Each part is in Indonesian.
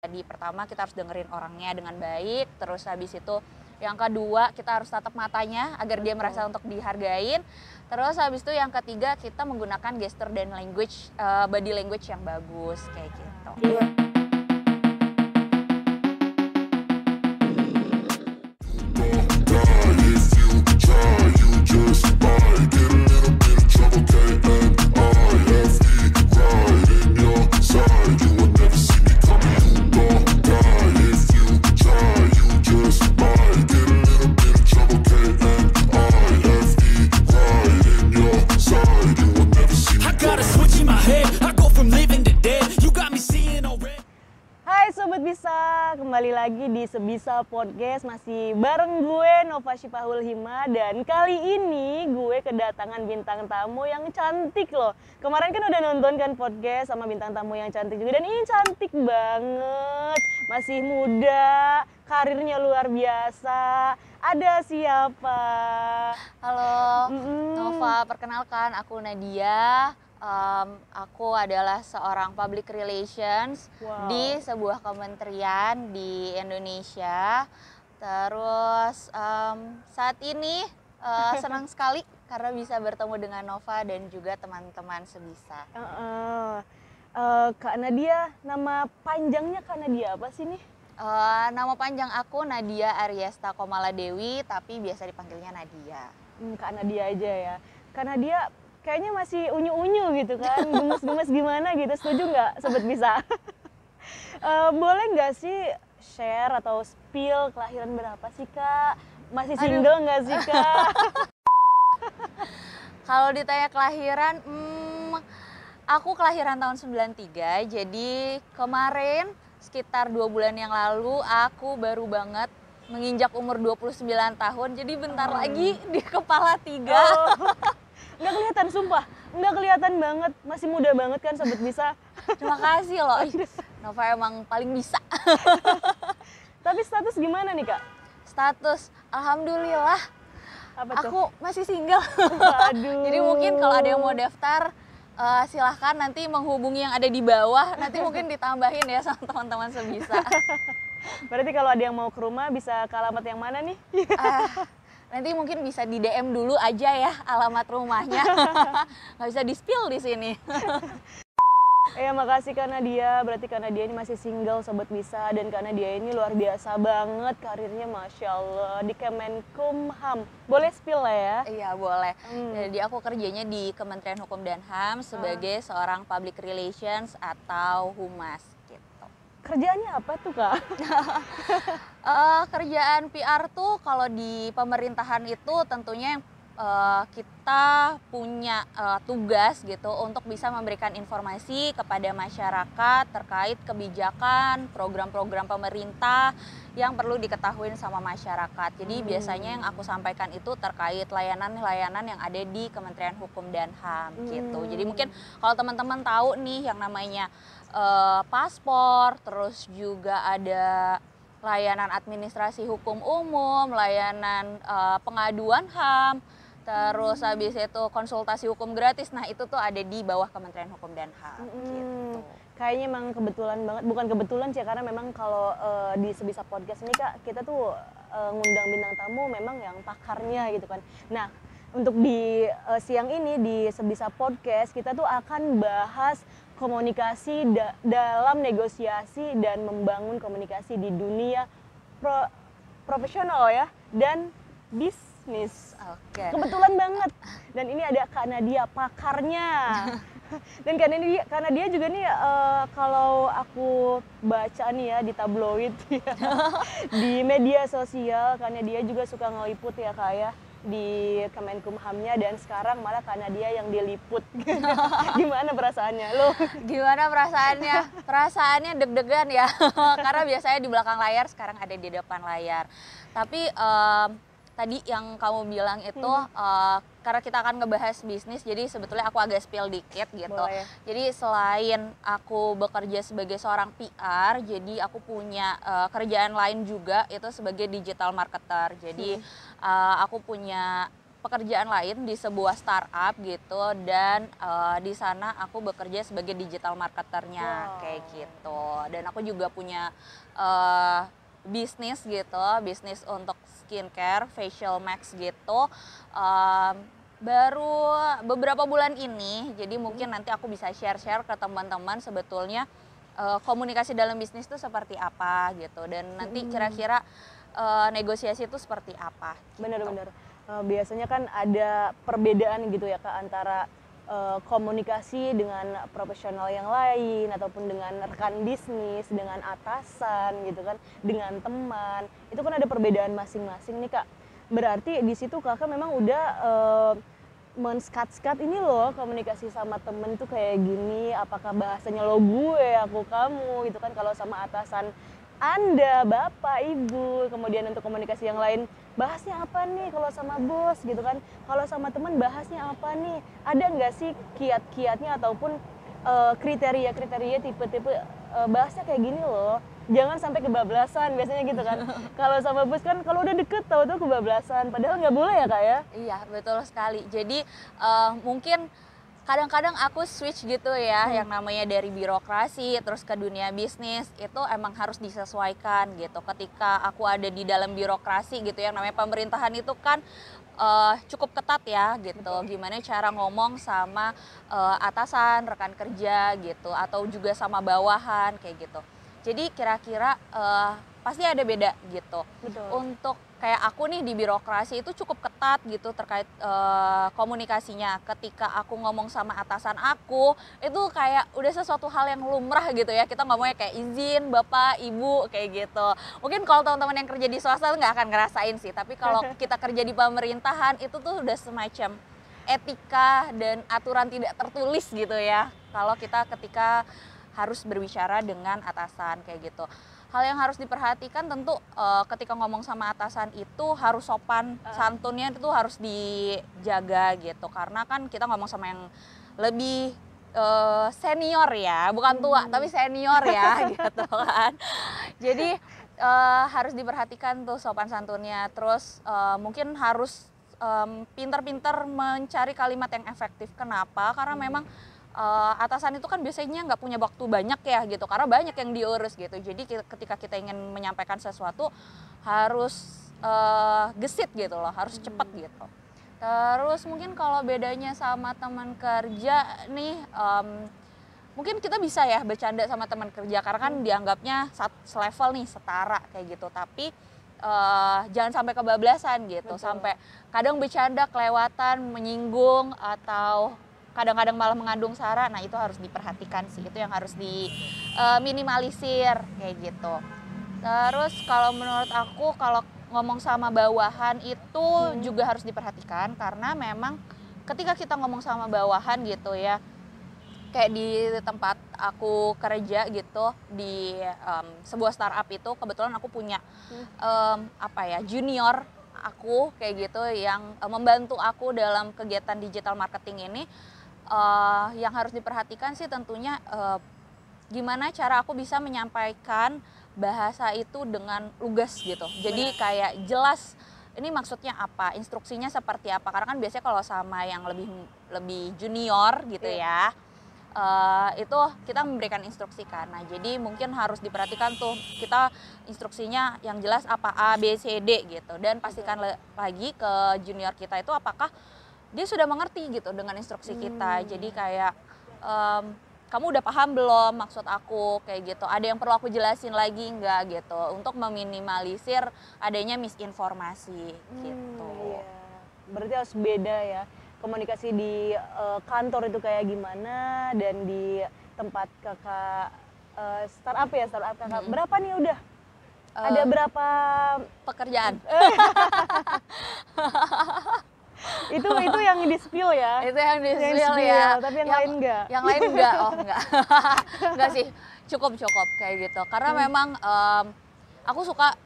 Jadi pertama kita harus dengerin orangnya dengan baik, terus habis itu yang kedua kita harus tatap matanya agar dia merasa untuk dihargain. Terus habis itu yang ketiga kita menggunakan gesture dan language, body language yang bagus kayak gitu. Hai Sobat Bisa, kembali lagi di Sebisa Podcast. Masih bareng gue Nova Syifahul Hima. Dan kali ini gue kedatangan bintang tamu yang cantik loh. Kemarin kan udah nonton kan podcast sama bintang tamu yang cantik juga. Dan ini cantik banget, masih muda, karirnya luar biasa. Ada siapa? Halo Nova, perkenalkan aku Nadia. Aku adalah seorang public relations di sebuah kementerian di Indonesia. Terus saat ini senang sekali karena bisa bertemu dengan Nova dan juga teman-teman Sebisa. Kak Nadia, nama panjangnya Kak Nadia apa sih nih? Nama panjang aku Nadia Aryesta Komaladewi, tapi biasa dipanggilnya Nadia. Kak Nadia aja ya. Kak Nadia kayaknya masih unyu-unyu gitu kan, gemes-gemes gimana gitu, setuju nggak Sobat Bisa? Boleh nggak sih share atau spill kelahiran berapa sih Kak? Masih single nggak sih Kak? Kalau ditanya kelahiran, aku kelahiran tahun 93, jadi kemarin sekitar 2 bulan yang lalu aku baru banget menginjak umur 29 tahun, jadi bentar lagi di kepala 3. Nggak kelihatan, sumpah. Nggak kelihatan banget. Masih muda banget kan Sobat Bisa. Terima kasih loh. Nova emang paling bisa. Tapi status gimana nih Kak? Status, alhamdulillah. Apa tuh? Aku masih single. Aduh. Jadi mungkin kalau ada yang mau daftar, silahkan nanti menghubungi yang ada di bawah. Nanti mungkin ditambahin ya sama teman-teman Sebisa. Berarti kalau ada yang mau ke rumah bisa ke alamat yang mana nih? Nanti mungkin bisa di DM dulu aja ya alamat rumahnya. Nggak bisa di-spill di sini. Ya makasih Kak Nadia. Berarti Kak Nadia ini masih single Sobat Bisa. Dan Kak Nadia ini luar biasa banget karirnya, Masya Allah, di Kemenkumham. Boleh spill lah ya? Iya boleh. Jadi aku kerjanya di Kementerian Hukum dan HAM sebagai seorang public relations atau humas. Kerjaannya apa tuh Kak? Kerjaan PR tuh kalau di pemerintahan itu tentunya kita punya tugas gitu untuk bisa memberikan informasi kepada masyarakat terkait kebijakan, program-program pemerintah yang perlu diketahui sama masyarakat. Jadi biasanya yang aku sampaikan itu terkait layanan-layanan yang ada di Kementerian Hukum dan HAM gitu. Jadi mungkin kalau teman-teman tahu nih yang namanya paspor, terus juga ada layanan administrasi hukum umum, layanan pengaduan HAM, terus habis itu konsultasi hukum gratis. Nah itu tuh ada di bawah Kementerian Hukum dan HAM gitu. Kayaknya emang kebetulan banget, bukan kebetulan sih, karena memang kalau di Sebisa Podcast ini Kak, kita tuh ngundang bintang tamu memang yang pakarnya gitu kan. Nah untuk di siang ini di Sebisa Podcast kita tuh akan bahas komunikasi dalam negosiasi dan membangun komunikasi di dunia profesional ya dan bisnis. Oke. Kebetulan banget. Dan ini ada Kak Nadia pakarnya. Dan Kak Nadia juga nih kalau aku baca nih ya di tabloid ya, di media sosial, Kak Nadia juga suka ngeliput ya Kak ya di Kemenkumhamnya, dan sekarang malah Kak Nadia yang diliput. Gimana perasaannya lo? Gimana perasaannya? Perasaannya deg-degan ya, karena biasanya di belakang layar, sekarang ada di depan layar. Tapi tadi yang kamu bilang itu karena kita akan ngebahas bisnis, jadi sebetulnya aku agak spill dikit gitu. Boleh. Jadi selain aku bekerja sebagai seorang PR, jadi aku punya kerjaan lain juga itu sebagai digital marketer. Jadi aku punya pekerjaan lain di sebuah startup gitu, dan di sana aku bekerja sebagai digital marketernya kayak gitu. Dan aku juga punya bisnis gitu, bisnis untuk skincare, facial mask gitu. Baru beberapa bulan ini, jadi mungkin nanti aku bisa share-share ke teman-teman sebetulnya komunikasi dalam bisnis itu seperti apa gitu, dan nanti kira-kira negosiasi itu seperti apa. Bener-bener. Biasanya kan ada perbedaan gitu ya Kak antara komunikasi dengan profesional yang lain ataupun dengan rekan bisnis, dengan atasan gitu kan, dengan teman. Itu kan ada perbedaan masing-masing nih Kak. Berarti di situ Kakak memang udah men-skat-skat ini loh komunikasi sama temen tuh kayak gini, apakah bahasanya lo gue, aku kamu gitu kan. Kalau sama atasan Anda, Bapak, Ibu, kemudian untuk komunikasi yang lain bahasnya apa nih kalau sama bos gitu kan, kalau sama temen bahasnya apa nih, ada nggak sih kiat-kiatnya ataupun kriteria-kriteria tipe-tipe bahasnya kayak gini loh, jangan sampai kebablasan biasanya gitu kan. Kalau sama bos kan kalau udah deket tahu-tahu kebablasan, padahal nggak boleh ya Kak ya. Iya, betul sekali. Jadi mungkin kadang-kadang aku switch gitu ya, yang namanya dari birokrasi terus ke dunia bisnis itu emang harus disesuaikan gitu. Ketika aku ada di dalam birokrasi gitu, yang namanya pemerintahan itu kan cukup ketat ya gitu. Gimana cara ngomong sama atasan, rekan kerja gitu, atau juga sama bawahan kayak gitu. Jadi kira-kira pasti ada beda gitu. Betul. Untuk kayak aku nih di birokrasi itu cukup ketat gitu terkait komunikasinya. Ketika aku ngomong sama atasan aku, itu kayak udah sesuatu hal yang lumrah gitu ya. Kita ngomongnya kayak izin Bapak, Ibu kayak gitu. Mungkin kalau teman-teman yang kerja di swasta nggak akan ngerasain sih, tapi kalau kita kerja di pemerintahan itu tuh udah semacam etika dan aturan tidak tertulis gitu ya. Kalau kita ketika harus berbicara dengan atasan kayak gitu. Hal yang harus diperhatikan tentu ketika ngomong sama atasan itu harus sopan, santunnya itu harus dijaga gitu. Karena kan kita ngomong sama yang lebih senior ya, bukan tua tapi senior ya gitu kan. Jadi harus diperhatikan tuh sopan santunnya. Terus mungkin harus pintar-pintar mencari kalimat yang efektif. Kenapa? Karena memang atasan itu kan biasanya nggak punya waktu banyak ya gitu, karena banyak yang diurus gitu. Jadi ketika kita ingin menyampaikan sesuatu harus gesit gitu loh, harus cepat gitu. Terus mungkin kalau bedanya sama teman kerja nih, mungkin kita bisa ya bercanda sama teman kerja karena kan dianggapnya selevel nih, setara kayak gitu. Tapi jangan sampai kebablasan gitu. Betul. Sampai kadang bercanda kelewatan, menyinggung atau kadang-kadang malah mengandung sara. Nah itu harus diperhatikan sih, itu yang harus diminimalisir kayak gitu. Terus kalau menurut aku kalau ngomong sama bawahan itu juga harus diperhatikan, karena memang ketika kita ngomong sama bawahan gitu ya, kayak di tempat aku kerja gitu di sebuah startup itu, kebetulan aku punya junior aku kayak gitu yang membantu aku dalam kegiatan digital marketing ini. Yang harus diperhatikan sih tentunya gimana cara aku bisa menyampaikan bahasa itu dengan lugas gitu. Jadi kayak jelas ini maksudnya apa, instruksinya seperti apa. Karena kan biasanya kalau sama yang lebih junior gitu ya, itu kita memberikan instruksi kan. Nah jadi mungkin harus diperhatikan tuh kita instruksinya yang jelas apa, A, B, C, D gitu. Dan pastikan lagi ke junior kita itu apakah dia sudah mengerti gitu dengan instruksi kita. Jadi kayak kamu udah paham belum maksud aku kayak gitu, ada yang perlu aku jelasin lagi enggak gitu, untuk meminimalisir adanya misinformasi gitu. Iya. Berarti harus beda ya komunikasi di kantor itu kayak gimana dan di tempat kakak startup kakak. Berapa nih udah? Ada berapa pekerjaan? itu yang di spill ya. Itu yang di spill ya. Tapi yang lain enggak. Yang lain enggak. Oh enggak. Enggak sih. Cukup kayak gitu. Karena memang aku suka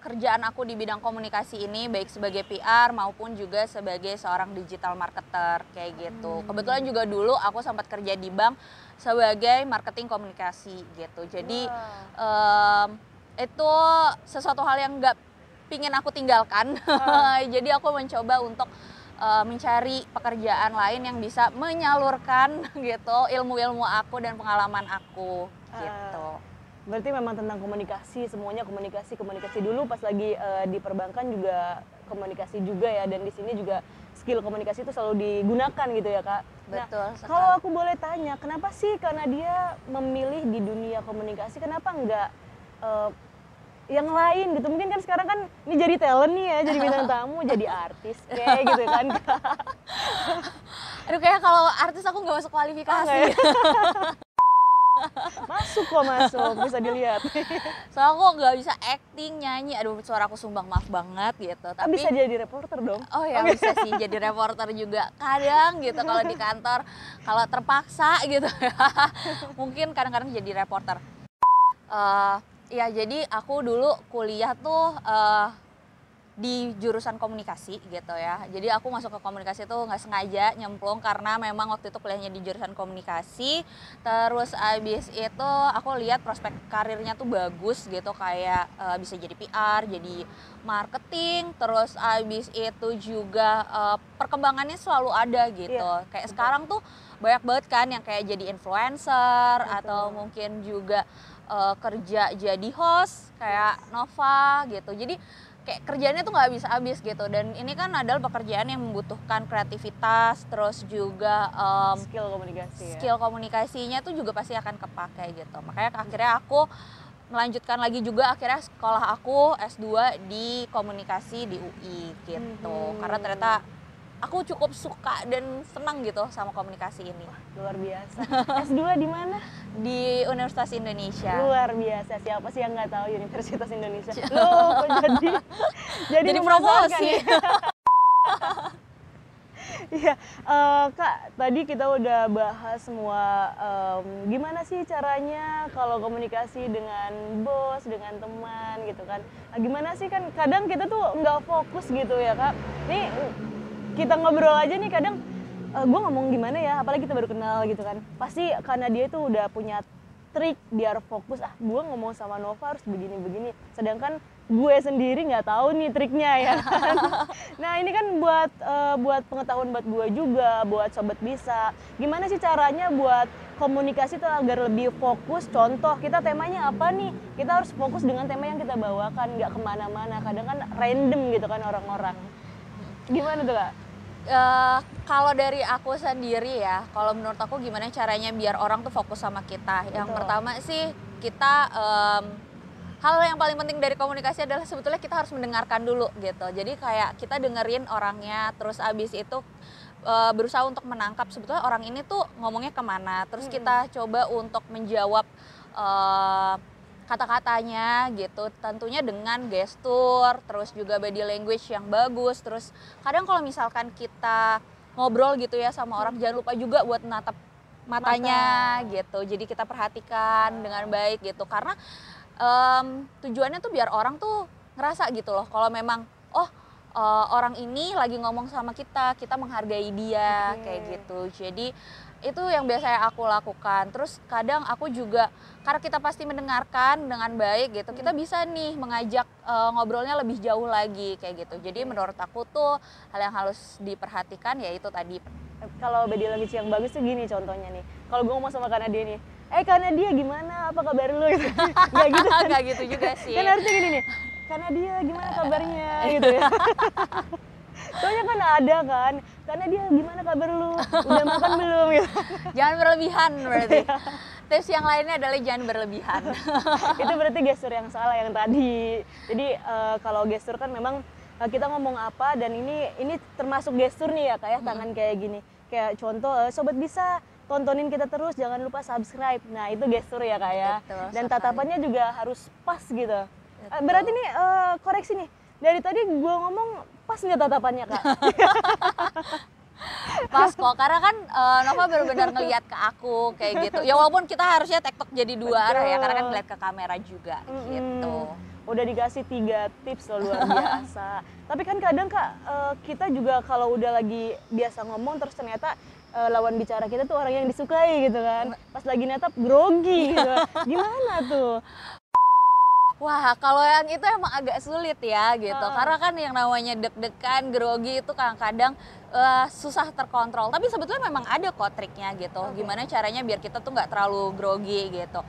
kerjaan aku di bidang komunikasi ini, baik sebagai PR maupun juga sebagai seorang digital marketer kayak gitu. Kebetulan juga dulu aku sempat kerja di bank sebagai marketing komunikasi gitu. Jadi itu sesuatu hal yang pingin aku tinggalkan. Jadi aku mencoba untuk mencari pekerjaan lain yang bisa menyalurkan gitu ilmu-ilmu aku dan pengalaman aku gitu. Berarti memang tentang komunikasi, semuanya komunikasi dulu pas lagi di perbankan juga komunikasi juga ya, dan di sini juga skill komunikasi itu selalu digunakan gitu ya Kak. Betul Nah, sekali. kalau aku boleh tanya, kenapa sih karena dia memilih di dunia komunikasi, kenapa enggak yang lain gitu? Mungkin kan sekarang kan ini jadi talent nih ya, jadi bintang tamu, jadi artis kayak gitu kan Kak. Aduh, kayak kalau artis aku nggak masuk kualifikasi. Masuk, bisa dilihat. Soalnya aku nggak bisa acting, nyanyi, aduh suara aku sumbang, maaf banget gitu. Tapi Bisa jadi reporter dong. oh ya bisa sih jadi reporter juga kadang gitu kalau di kantor, kalau terpaksa gitu ya. Mungkin kadang-kadang jadi reporter. Ya jadi aku dulu kuliah tuh di jurusan komunikasi gitu ya. Jadi aku masuk ke komunikasi tuh nggak sengaja nyemplung karena memang waktu itu kuliahnya di jurusan komunikasi. Terus abis itu aku lihat prospek karirnya tuh bagus gitu, kayak bisa jadi PR, jadi marketing. Terus abis itu juga perkembangannya selalu ada gitu. Iya, Kayak betul. sekarang tuh banyak banget kan yang kayak jadi influencer Betul. atau mungkin juga kerja jadi host kayak Nova gitu. Jadi kayak kerjaannya tuh nggak habis-habis gitu, dan ini kan adalah pekerjaan yang membutuhkan kreativitas, terus juga Skill komunikasi ya. skill komunikasinya tuh juga pasti akan kepakai gitu. Makanya akhirnya aku melanjutkan lagi juga, akhirnya sekolah aku S2 di komunikasi di UI gitu. Karena ternyata aku cukup suka dan senang gitu sama komunikasi ini. Luar biasa. S2 di mana? Di Universitas Indonesia. Luar biasa. Siapa sih yang nggak tahu Universitas Indonesia? Loh, kok jadi Jadi memasarkan promosi. ya? Iya, Kak, tadi kita udah bahas semua gimana sih caranya kalau komunikasi dengan bos, dengan teman gitu kan. Nah, gimana sih, kan kadang kita tuh nggak fokus gitu ya Kak. Nih kita ngobrol aja nih kadang gue ngomong gimana ya, apalagi kita baru kenal gitu kan. Pasti karena dia tuh udah punya trik biar fokus, gue ngomong sama Nova harus begini-begini. Sedangkan gue sendiri nggak tahu nih triknya ya kan. Nah ini kan buat pengetahuan buat gue juga, buat Sobat Bisa. Gimana sih caranya buat komunikasi tuh agar lebih fokus? Contoh, kita temanya apa nih? Kita harus fokus dengan tema yang kita bawakan, nggak kemana-mana. Kadang kan random gitu kan orang-orang. Gimana tuh Kak? Kalau dari aku sendiri ya, kalau menurut aku gimana caranya biar orang tuh fokus sama kita. Yang Betul. pertama sih kita hal yang paling penting dari komunikasi adalah sebetulnya kita harus mendengarkan dulu gitu. Jadi kayak kita dengerin orangnya, terus abis itu berusaha untuk menangkap sebetulnya orang ini tuh ngomongnya kemana. Terus kita coba untuk menjawab kata-katanya gitu, tentunya dengan gestur, terus juga body language yang bagus. Terus kadang kalau misalkan kita ngobrol gitu ya sama orang, jangan lupa juga buat natap matanya gitu. Jadi kita perhatikan dengan baik gitu, karena tujuannya tuh biar orang tuh ngerasa gitu loh kalau memang orang ini lagi ngomong sama kita menghargai dia. Kayak gitu. Jadi itu yang biasanya aku lakukan. Terus kadang aku juga, karena kita pasti mendengarkan dengan baik gitu, kita bisa nih mengajak ngobrolnya lebih jauh lagi kayak gitu. Jadi menurut aku tuh hal yang harus diperhatikan yaitu tadi. Kalau body language yang bagus tuh gini contohnya nih. Kalau gue ngomong sama Kanadia nih, Kanadia gimana? Apa kabar lu? Gitu. Gak gitu kan? Gak gitu juga sih. Kan harusnya gini nih, Kanadia gimana kabarnya? Gitu ya. Soalnya kan ada kan, Kanadia gimana kabar lu? Udah makan belum? Gitu. Jangan berlebihan berarti. Tips yang lainnya adalah jangan berlebihan. Itu berarti gestur yang salah yang tadi. Jadi kalau gestur kan memang kita ngomong apa, dan ini termasuk gestur nih ya kayak tangan kayak gini. Kayak contoh, Sobat Bisa tontonin kita terus, jangan lupa subscribe. Nah itu gestur ya Kak ya. Betul Dan sekali. tatapannya juga harus pas gitu. Betul. Berarti nih koreksi nih, dari tadi gue ngomong pas nggak tatapannya Kak? Pas kok, karena kan Nova benar-benar ngelihat ke aku kayak gitu. Ya walaupun kita harusnya tektok jadi dua arah ya, karena kan ngeliat ke kamera juga gitu. Udah dikasih 3 tips loh, luar biasa. Tapi kan kadang Kak, kita juga kalau udah lagi biasa ngomong terus ternyata lawan bicara kita tuh orang yang disukai gitu kan. Pas lagi netap grogi gitu. Gimana tuh? Wah, kalau yang itu emang agak sulit ya gitu. Heeh. Karena kan yang namanya deg-degan, grogi itu kadang-kadang susah terkontrol. Tapi sebetulnya memang ada kok triknya gitu. Oke. Gimana caranya biar kita tuh nggak terlalu grogi gitu.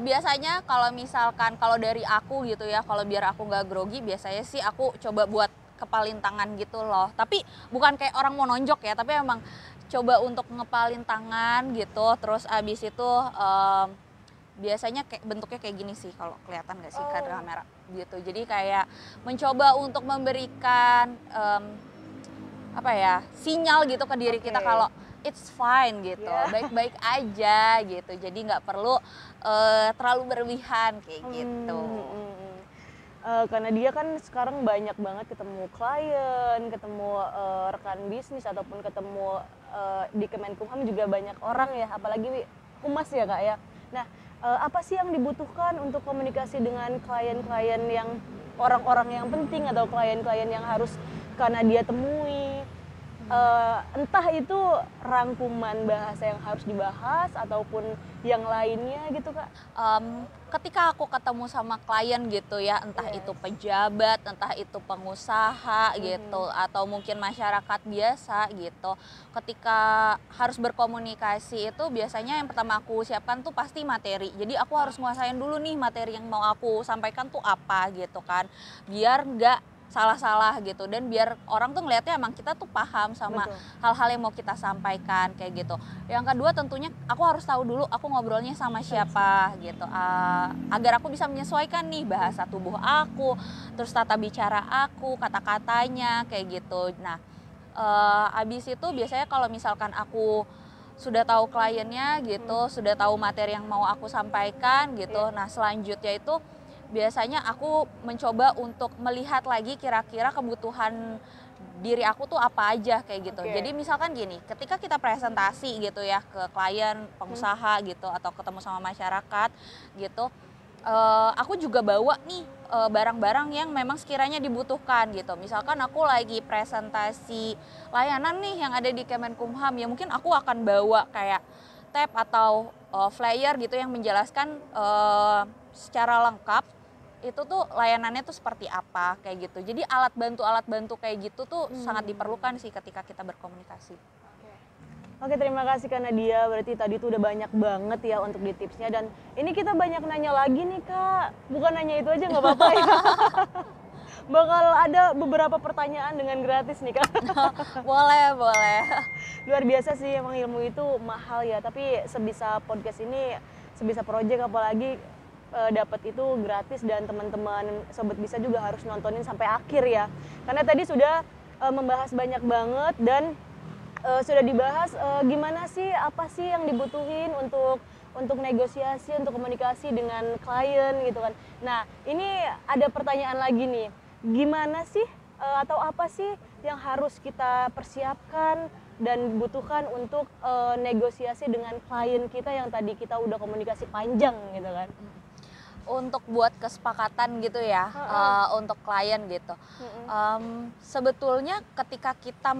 Biasanya kalau misalkan kalau dari aku gitu ya, kalau biar aku nggak grogi, biasanya sih aku coba buat kepalin tangan gitu loh. Tapi bukan kayak orang mau nonjok ya, tapi emang coba untuk ngepalin tangan gitu. Terus abis itu biasanya kayak bentuknya kayak gini sih, kalau kelihatan nggak sih ke Oh. kamera gitu. Jadi kayak mencoba untuk memberikan apa ya, sinyal gitu ke diri kita Oke. kalau it's fine gitu, Yeah. baik-baik aja gitu. Jadi nggak perlu terlalu berlebihan kayak gitu. Karena dia kan sekarang banyak banget ketemu klien, ketemu rekan bisnis ataupun ketemu di Kemenkumham juga banyak orang ya, apalagi humas ya Kak ya. Nah, apa sih yang dibutuhkan untuk komunikasi dengan klien-klien yang orang-orang yang penting atau klien-klien yang harus karena dia temui? Entah itu rangkuman bahasa yang harus dibahas ataupun yang lainnya gitu Kak. Ketika aku ketemu sama klien gitu ya, entah itu pejabat, entah itu pengusaha gitu, atau mungkin masyarakat biasa gitu. Ketika harus berkomunikasi itu biasanya yang pertama aku siapkan tuh pasti materi. Jadi aku harus nguasain dulu nih materi yang mau aku sampaikan tuh apa gitu kan. Biar nggak salah-salah gitu, dan biar orang tuh ngelihatnya emang kita tuh paham sama Betul. hal-hal yang mau kita sampaikan kayak gitu. Yang kedua tentunya aku harus tahu dulu aku ngobrolnya sama siapa gitu, agar aku bisa menyesuaikan nih bahasa tubuh aku, terus tata bicara aku, kata-katanya kayak gitu. Nah, abis itu biasanya kalau misalkan aku sudah tahu kliennya gitu, sudah tahu materi yang mau aku sampaikan gitu. Nah, selanjutnya itu biasanya aku mencoba untuk melihat lagi kira-kira kebutuhan diri aku tuh apa aja kayak gitu. Oke. Jadi misalkan gini, ketika kita presentasi gitu ya ke klien, pengusaha gitu, atau ketemu sama masyarakat gitu, aku juga bawa nih barang-barang yang memang sekiranya dibutuhkan gitu. Misalkan aku lagi presentasi layanan nih yang ada di Kemenkumham, ya mungkin aku akan bawa kayak tab atau flyer gitu yang menjelaskan secara lengkap itu tuh layanannya tuh seperti apa kayak gitu. Jadi alat bantu kayak gitu tuh sangat diperlukan sih ketika kita berkomunikasi. Oke, terima kasih Kak Nadia. Berarti tadi tuh udah banyak banget ya untuk di tipsnya, dan ini kita banyak nanya lagi nih Kak. Bukan nanya itu aja nggak apa-apa ya. Bakal ada beberapa pertanyaan dengan gratis nih Kak. Boleh. Luar biasa sih, emang ilmu itu mahal ya. Tapi sebisa podcast ini, sebisa project apalagi dapat itu gratis, dan teman-teman sobat bisa juga harus nontonin sampai akhir ya. Karena tadi sudah membahas banyak banget, dan sudah dibahas gimana sih, apa sih yang dibutuhin untuk negosiasi, untuk komunikasi dengan klien gitu kan. Nah, ini ada pertanyaan lagi nih. Gimana sih atau apa sih yang harus kita persiapkan dan butuhkan untuk negosiasi dengan klien kita yang tadi kita udah komunikasi panjang gitu kan. Untuk buat kesepakatan gitu ya, untuk klien gitu. Sebetulnya ketika kita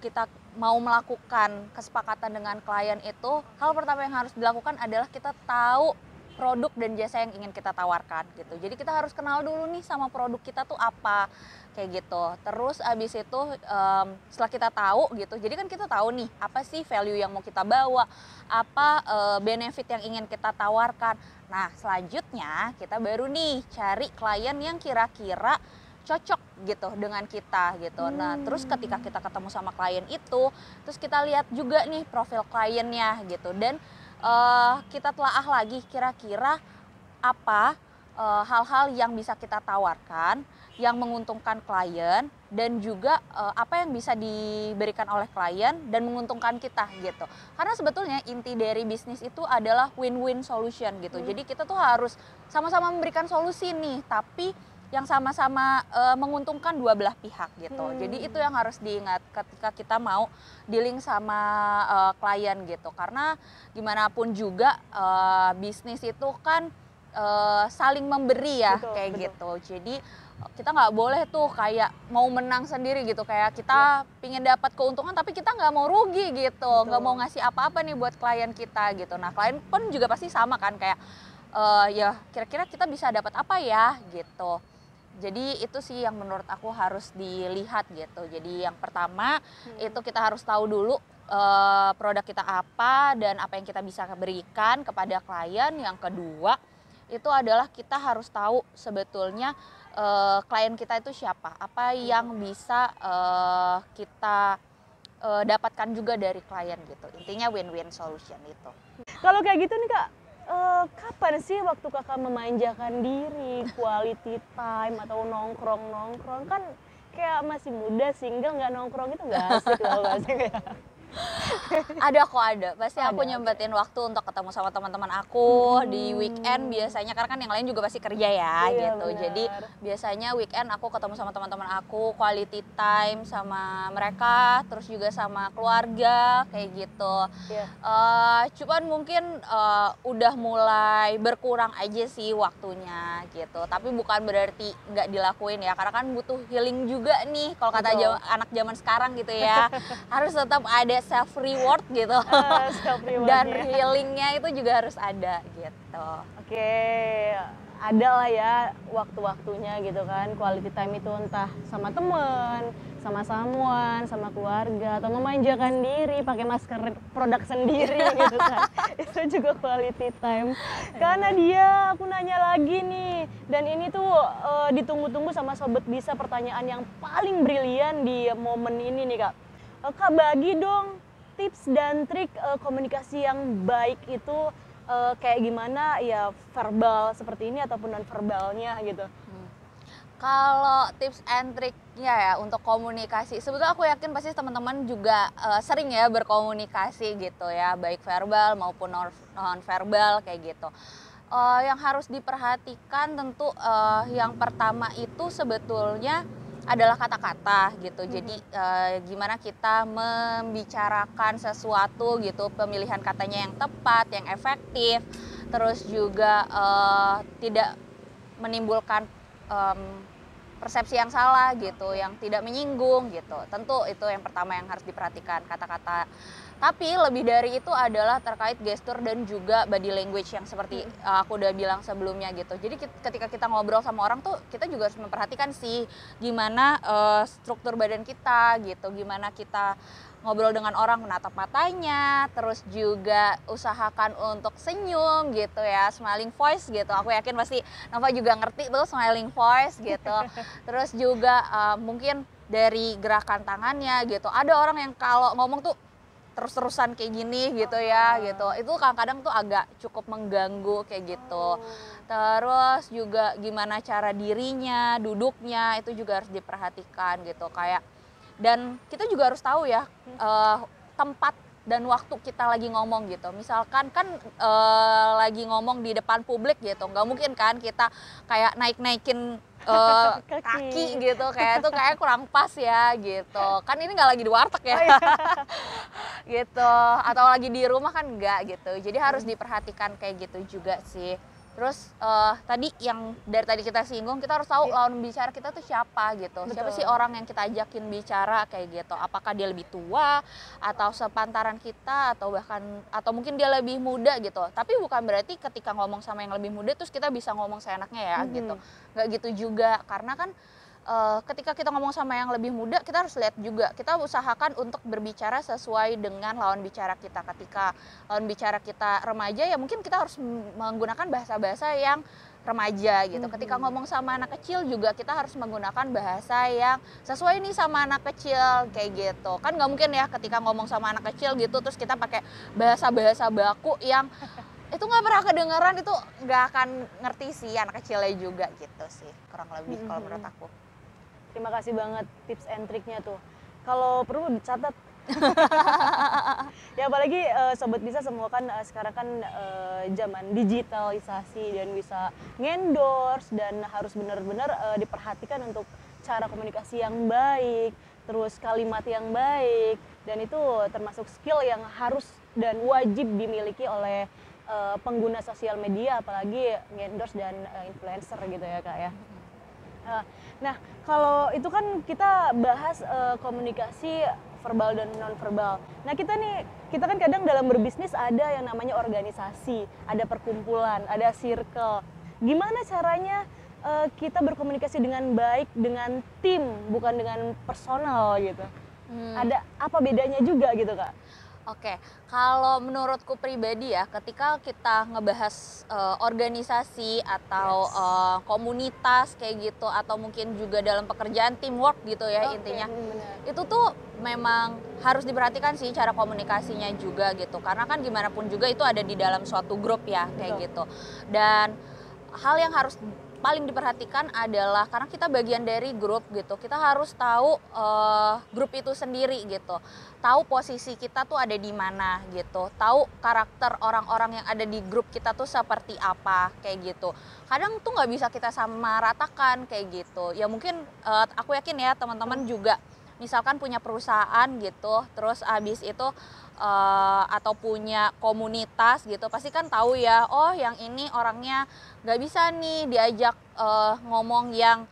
kita mau melakukan kesepakatan dengan klien itu, hal pertama yang harus dilakukan adalah kita tahu produk dan jasa yang ingin kita tawarkan gitu. Jadi kita harus kenal dulu nih sama produk kita tuh apa kayak gitu. Terus abis itu setelah kita tahu gitu, jadi kan kita tahu nih apa sih value yang mau kita bawa, apa benefit yang ingin kita tawarkan. Nah, selanjutnya kita baru nih cari klien yang kira-kira cocok gitu dengan kita gitu. Nah, terus ketika kita ketemu sama klien itu, terus kita lihat juga nih profil kliennya gitu, dan kita telaah lagi kira-kira apa hal-hal yang bisa kita tawarkan yang menguntungkan klien, dan juga apa yang bisa diberikan oleh klien dan menguntungkan kita gitu. Karena sebetulnya inti dari bisnis itu adalah win-win solution gitu. Jadi kita tuh harus sama-sama memberikan solusi nih, tapi yang sama-sama menguntungkan dua belah pihak gitu. Jadi itu yang harus diingat ketika kita mau dealing sama klien gitu. Karena gimana pun juga bisnis itu kan saling memberi ya, Betul, kayak betul. gitu. Jadi kita nggak boleh tuh kayak mau menang sendiri gitu, kayak kita pingin dapat keuntungan tapi kita nggak mau rugi gitu, nggak mau ngasih apa-apa nih buat klien kita gitu. Nah, klien pun juga pasti sama kan, kayak ya kira-kira kita bisa dapat apa ya gitu. Jadi itu sih yang menurut aku harus dilihat gitu. Jadi yang pertama itu kita harus tahu dulu produk kita apa dan apa yang kita bisa berikan kepada klien. Yang kedua itu adalah kita harus tahu sebetulnya klien kita itu siapa, apa yang bisa kita dapatkan juga dari klien gitu. Intinya win-win solution itu. Kalau kayak gitu nih Kak, kapan sih waktu Kakak memanjakan diri, quality time atau nongkrong-nongkrong? Kan kayak masih muda, single, nggak nongkrong itu nggak asik loh pasti. Ada kok, ada. Pasti aku Ada, nyempetin waktu untuk ketemu sama teman-teman aku di weekend biasanya, karena kan yang lain juga pasti kerja ya Iya, gitu. benar. Jadi biasanya weekend aku ketemu sama teman-teman aku, quality time sama mereka, terus juga sama keluarga kayak gitu. Iya. Cuman mungkin udah mulai berkurang aja sih waktunya gitu. Tapi bukan berarti nggak dilakuin ya, karena kan butuh healing juga nih kalau kata Betul. anak zaman sekarang gitu ya. Harus tetap ada self reward gitu. Self Dan reward-nya. healingnya itu juga harus ada gitu. Oke, ada lah ya waktu-waktunya gitu kan, quality time itu entah sama temen, sama someone, sama keluarga, atau memanjakan diri pakai masker produk sendiri gitu kan. Itu juga quality time. Karena dia, aku nanya lagi nih, dan ini tuh ditunggu-tunggu sama Sobat Bisa, pertanyaan yang paling brilian di momen ini nih Kak. Kak, bagi dong tips dan trik komunikasi yang baik itu kayak gimana ya, verbal seperti ini ataupun non verbalnya gitu. Kalau tips and triknya ya untuk komunikasi, sebetulnya aku yakin pasti teman-teman juga sering ya berkomunikasi gitu ya, baik verbal maupun non verbal kayak gitu. Yang harus diperhatikan tentu yang pertama itu sebetulnya adalah kata-kata gitu. Jadi gimana kita membicarakan sesuatu gitu, pemilihan katanya yang tepat, yang efektif, terus juga tidak menimbulkan persepsi yang salah gitu, yang tidak menyinggung gitu. Tentu itu yang pertama yang harus diperhatikan, kata-kata. Tapi lebih dari itu adalah terkait gestur dan juga body language yang seperti aku udah bilang sebelumnya gitu. Jadi ketika kita ngobrol sama orang tuh kita juga harus memperhatikan sih gimana struktur badan kita gitu, gimana kita ngobrol dengan orang, menatap matanya, terus juga usahakan untuk senyum gitu ya, smiling voice gitu. Aku yakin pasti Nova juga ngerti tuh smiling voice gitu. Terus juga mungkin dari gerakan tangannya gitu. Ada orang yang kalau ngomong tuh terus-terusan kayak gini gitu ya gitu. Itu kadang-kadang tuh agak cukup mengganggu kayak gitu. Terus juga gimana cara dirinya, duduknya itu juga harus diperhatikan gitu. Kayak dan kita juga harus tahu ya tempat dan waktu kita lagi ngomong gitu. Misalkan kan lagi ngomong di depan publik gitu, nggak mungkin kan kita kayak naik-naikin kaki gitu, kayak itu kayak kurang pas ya gitu. Kan ini nggak lagi di warteg ya. Gitu. Atau lagi di rumah kan enggak gitu. Jadi harus diperhatikan kayak gitu juga sih. Terus tadi yang dari tadi kita singgung, kita harus tahu lawan bicara kita tuh siapa gitu. Betul. Siapa sih orang yang kita ajakin bicara kayak gitu. Apakah dia lebih tua atau sepantaran kita atau bahkan atau mungkin dia lebih muda gitu. Tapi bukan berarti ketika ngomong sama yang lebih muda terus kita bisa ngomong seenaknya ya gitu. Nggak gitu juga, karena kan ketika kita ngomong sama yang lebih muda, kita harus lihat juga, kita usahakan untuk berbicara sesuai dengan lawan bicara kita. Ketika lawan bicara kita remaja, ya mungkin kita harus menggunakan bahasa-bahasa yang remaja gitu. Ketika ngomong sama anak kecil juga kita harus menggunakan bahasa yang sesuai nih sama anak kecil kayak gitu. Kan nggak mungkin ya ketika ngomong sama anak kecil gitu terus kita pakai bahasa-bahasa baku yang itu nggak pernah kedengeran, itu nggak akan ngerti sih anak kecilnya juga gitu sih, kurang lebih kalau menurut aku. Terima kasih banget tips and triknya tuh. Kalau perlu dicatat. Ya apalagi Sobat Bisa semua kan sekarang kan zaman digitalisasi dan bisa ngendorse dan harus benar-benar diperhatikan untuk cara komunikasi yang baik, terus kalimat yang baik, dan itu termasuk skill yang harus dan wajib dimiliki oleh pengguna sosial media, apalagi ngendorse dan influencer gitu ya Kak ya. Nah, kalau itu kan kita bahas komunikasi verbal dan non verbal. Nah kita kan kadang dalam berbisnis ada yang namanya organisasi, ada perkumpulan, ada circle. Gimana caranya kita berkomunikasi dengan baik dengan tim, bukan dengan personal gitu? Ada apa bedanya juga gitu Kak? Oke, kalau menurutku pribadi ya, ketika kita ngebahas organisasi atau komunitas kayak gitu, atau mungkin juga dalam pekerjaan teamwork gitu ya intinya, Benar. itu tuh memang harus diperhatikan sih cara komunikasinya juga gitu, karena kan gimana pun juga itu ada di dalam suatu grup ya kayak gitu. Dan hal yang harus paling diperhatikan adalah karena kita bagian dari grup gitu, kita harus tahu grup itu sendiri gitu, tahu posisi kita tuh ada di mana gitu, tahu karakter orang-orang yang ada di grup kita tuh seperti apa kayak gitu. Kadang tuh nggak bisa kita samaratakan kayak gitu. Ya mungkin aku yakin ya teman-teman juga misalkan punya perusahaan gitu, terus habis itu atau punya komunitas gitu, pasti kan tahu ya, oh yang ini orangnya nggak bisa nih diajak ngomong yang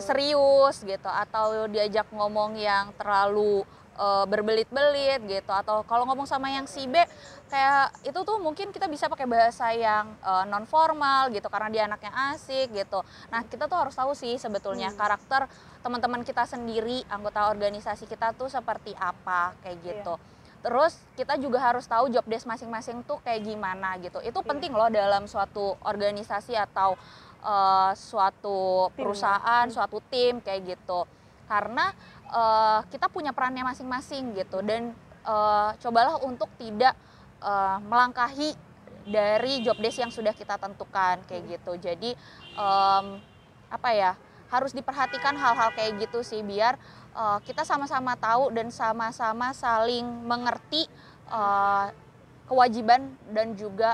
serius gitu, atau diajak ngomong yang terlalu berbelit-belit gitu, atau kalau ngomong sama yang si B kayak itu tuh mungkin kita bisa pakai bahasa yang non formal gitu karena dia anaknya asik gitu. Nah kita tuh harus tahu sih sebetulnya karakter teman-teman kita sendiri, anggota organisasi kita tuh seperti apa kayak gitu. Terus kita juga harus tahu job desk masing-masing tuh kayak gimana gitu. Itu penting loh dalam suatu organisasi atau suatu perusahaan, suatu tim kayak gitu. Karena kita punya perannya masing-masing gitu, dan cobalah untuk tidak melangkahi dari job desk yang sudah kita tentukan kayak gitu. Jadi apa ya, harus diperhatikan hal-hal kayak gitu sih, biar kita sama-sama tahu dan sama-sama saling mengerti kewajiban dan juga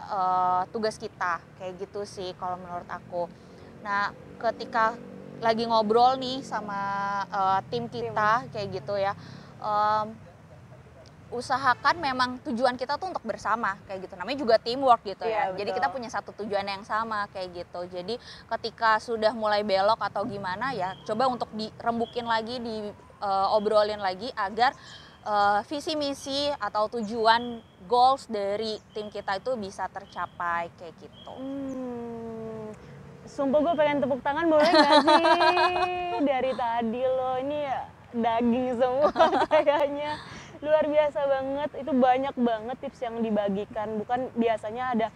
tugas kita kayak gitu sih kalau menurut aku. Nah ketika lagi ngobrol nih sama tim kita kayak gitu ya, usahakan memang tujuan kita tuh untuk bersama kayak gitu, namanya juga teamwork gitu ya. Jadi kita punya satu tujuan yang sama kayak gitu. Jadi ketika sudah mulai belok atau gimana ya, coba untuk dirembukin lagi, diobrolin lagi agar visi misi atau tujuan goals dari tim kita itu bisa tercapai kayak gitu. Sumpah gue pengen tepuk tangan, boleh gak sih? Dari tadi loh, ini daging semua kayaknya. Luar biasa banget, itu banyak banget tips yang dibagikan. Bukan biasanya ada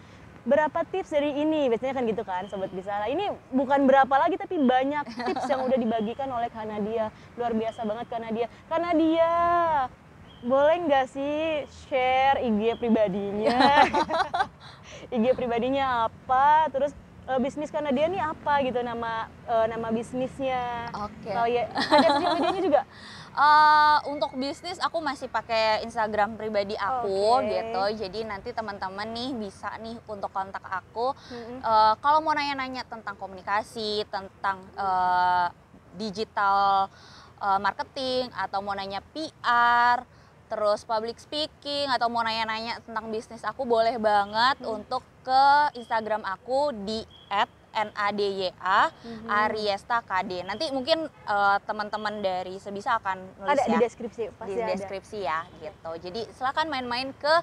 berapa tips dari ini, biasanya kan gitu kan Sobat Bisalah. Ini bukan berapa lagi tapi banyak tips yang udah dibagikan oleh Kak Nadia. Luar biasa banget Kak Nadia. Kak Nadia, boleh nggak sih share IG pribadinya? IG pribadinya apa? Terus bisnis Kak Nadia nih apa gitu, nama bisnisnya. Oke. Kalau ya ada sosial medianya juga. Untuk bisnis aku masih pakai Instagram pribadi aku gitu. Jadi nanti teman-teman nih bisa nih untuk kontak aku. Kalau mau nanya-nanya tentang komunikasi, tentang digital marketing, atau mau nanya PR, terus public speaking, atau mau nanya-nanya tentang bisnis aku, boleh banget untuk ke Instagram aku di @NADYA Ariesta KD. Nanti mungkin teman-teman dari Sebisa akan nulis Ada ya di deskripsi, pasti di ada. deskripsi ya gitu. Jadi silakan main-main ke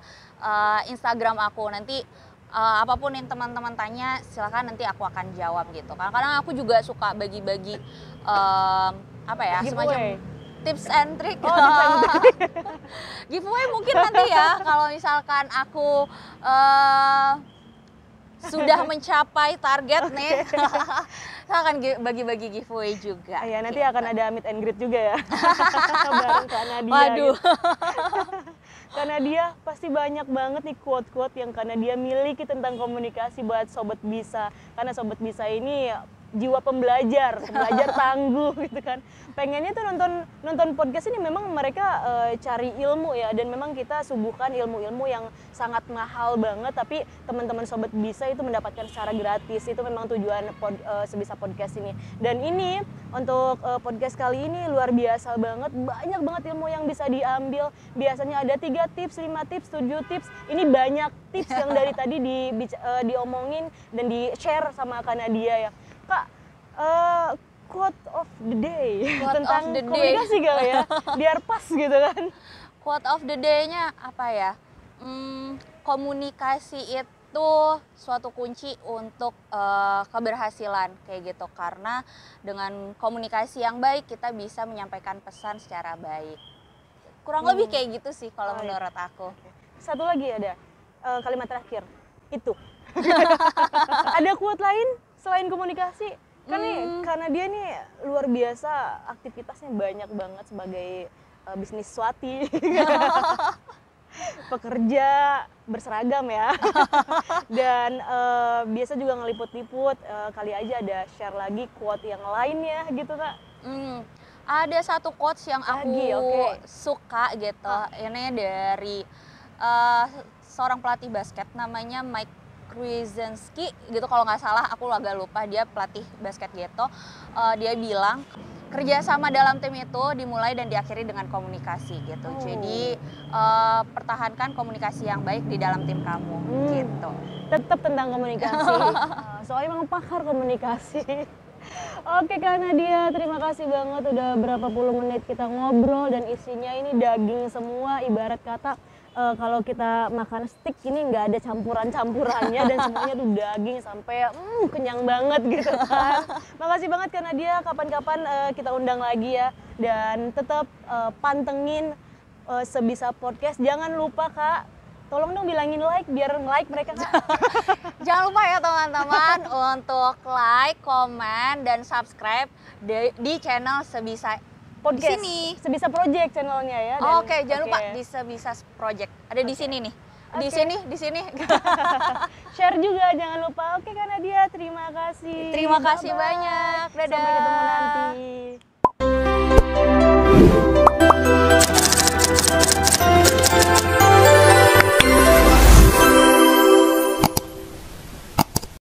Instagram aku. Nanti apapun yang teman-teman tanya silakan, nanti aku akan jawab gitu. Karena aku juga suka bagi-bagi apa ya, semacam tips and trick. Giveaway mungkin nanti ya kalau misalkan aku sudah mencapai target nih, saya akan bagi-bagi giveaway juga. Iya, nanti akan ada meet and greet juga ya. Bareng Kak Nadia. Waduh. Gitu. Kak Nadia pasti banyak banget nih quote-quote yang Kak Nadia miliki tentang komunikasi buat Sobat Bisa. Karena Sobat Bisa ini jiwa pembelajar tangguh gitu kan. Pengennya tuh nonton podcast ini memang mereka cari ilmu ya, dan memang kita suguhkan ilmu-ilmu yang sangat mahal banget, tapi teman-teman Sobat Bisa itu mendapatkan secara gratis. Itu memang tujuan Sebisa Podcast ini. Dan ini untuk podcast kali ini luar biasa banget, banyak banget ilmu yang bisa diambil. Biasanya ada 3 tips, 5 tips, 7 tips. Ini banyak tips yang dari tadi diomongin dan di-share sama Kak Nadia ya. Kak, quote of the day Quote tentang of the day. komunikasi kali ya, biar pas gitu kan. Quote of the day-nya apa ya? Komunikasi itu suatu kunci untuk keberhasilan kayak gitu, karena dengan komunikasi yang baik kita bisa menyampaikan pesan secara baik. Kurang lebih kayak gitu sih kalau Baik. menurut aku. Satu lagi ada kalimat terakhir itu. Ada quote lain selain komunikasi? Kan nih karena dia nih luar biasa aktivitasnya banyak banget sebagai bisnis swati. Pekerja berseragam ya. Dan biasa juga ngeliput-liput, kali aja ada share lagi quote yang lainnya gitu Kak. Ada satu quotes yang aku Lagi, oke. suka gitu. Ini dari seorang pelatih basket namanya Mike Krzyzewski gitu kalau nggak salah, aku agak lupa, dia pelatih basket gitu. Dia bilang kerjasama dalam tim itu dimulai dan diakhiri dengan komunikasi gitu. Jadi pertahankan komunikasi yang baik di dalam tim kamu gitu. Tetap tentang komunikasi. Soalnya emang pakar komunikasi. Oke Kak Nadia, terima kasih banget udah berapa puluh menit kita ngobrol dan isinya ini daging semua, ibarat kata kalau kita makan steak ini nggak ada campurannya dan semuanya tuh daging sampai kenyang banget gitu kan. Makasih banget Kak Nadia, kapan-kapan kita undang lagi ya, dan tetap pantengin Sebisa Podcast. Jangan lupa Kak, tolong dong bilangin like biar nge-like mereka Kak. Jangan lupa ya teman-teman untuk like, komen, dan subscribe di channel Sebisa Podcast. Di sini. Sebisa Project channelnya ya. Oke, jangan lupa di Sebisa Project. Ada di sini nih. Di sini. Share juga jangan lupa. Oke Kak Nadia, terima kasih. Terima kasih Bye-bye. banyak. Dadah. Sampai ketemu nanti.